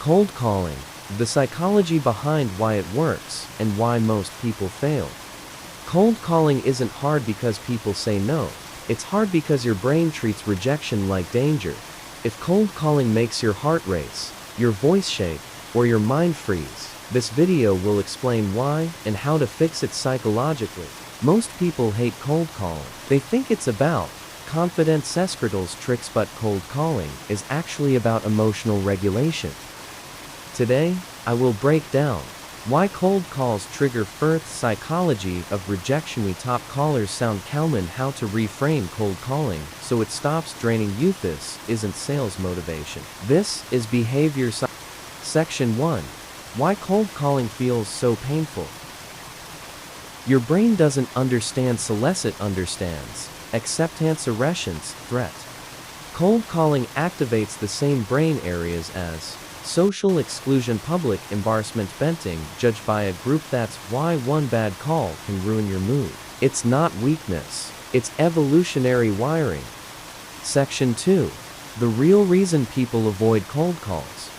Cold calling, the psychology behind why it works, and why most people fail. Cold calling isn't hard because people say no. It's hard because your brain treats rejection like danger. If cold calling makes your heart race, your voice shake, or your mind freeze, this video will explain why and how to fix it psychologically. Most people hate cold calling. They think it's about confident sescritals tricks, but cold calling is actually about emotional regulation. Today, I will break down why cold calls trigger first psychology of rejection. We top callers sound calm, and how to reframe cold calling so it stops draining you. This isn't sales motivation. This is behavior Section 1. Why cold calling feels so painful. Your brain doesn't understand solicit, understands acceptance, erections, threat. Cold calling activates the same brain areas as social exclusion, public embarrassment, venting, judged by a group. That's why one bad call can ruin your mood. It's not weakness, it's evolutionary wiring. Section 2. The real reason people avoid cold calls.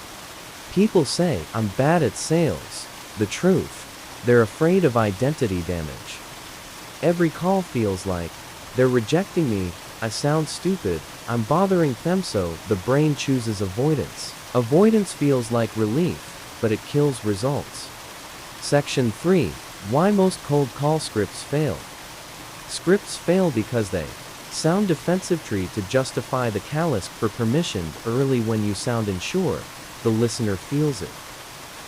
People say, "I'm bad at sales." The truth, they're afraid of identity damage. Every call feels like, they're rejecting me, I sound stupid, I'm bothering them, so the brain chooses avoidance. Avoidance feels like relief, but it kills results. Section 3. Why most cold call scripts fail. Scripts fail because they sound defensive, to justify the callous for permission early. When you sound unsure, the listener feels it.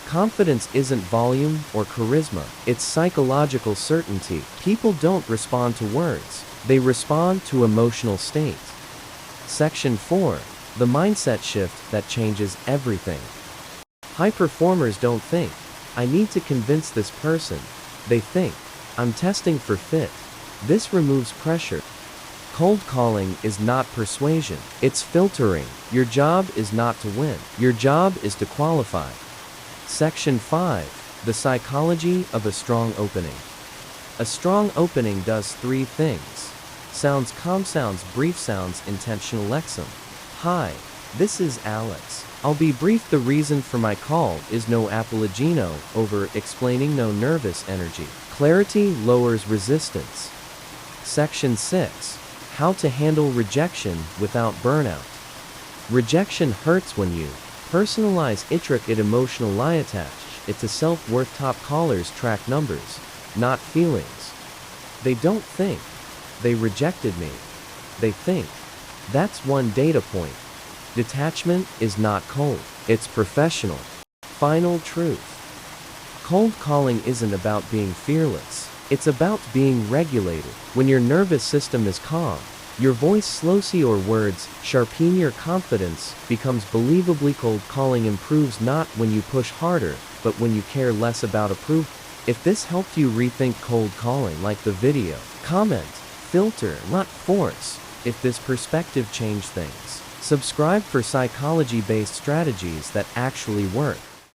Confidence isn't volume or charisma, it's psychological certainty. People don't respond to words, they respond to emotional state. Section 4. The mindset shift that changes everything. High performers don't think, "I need to convince this person." They think, "I'm testing for fit." This removes pressure. Cold calling is not persuasion, it's filtering. Your job is not to win, your job is to qualify. Section 5. The psychology of a strong opening. A strong opening does three things. Sounds calm, sounds brief, sounds intentional. Lexum. Hi, this is Alex. I'll be brief. The reason for my call is no apologino, over explaining, no nervous energy. Clarity lowers resistance. Section 6. How to handle rejection without burnout. Rejection hurts when you personalize it emotional lie, attach it to self-worth. Top callers track numbers, not feelings. They don't think, "They rejected me." They think, "That's one data point." Detachment is not cold, it's professional. Final truth. Cold calling isn't about being fearless, it's about being regulated. When your nervous system is calm, your voice slows, your words sharpen, your confidence becomes believably. Cold calling improves not when you push harder, but when you care less about approval. If this helped you rethink cold calling, like the video, comment, filter, not force. If this perspective changed things, subscribe for psychology-based strategies that actually work.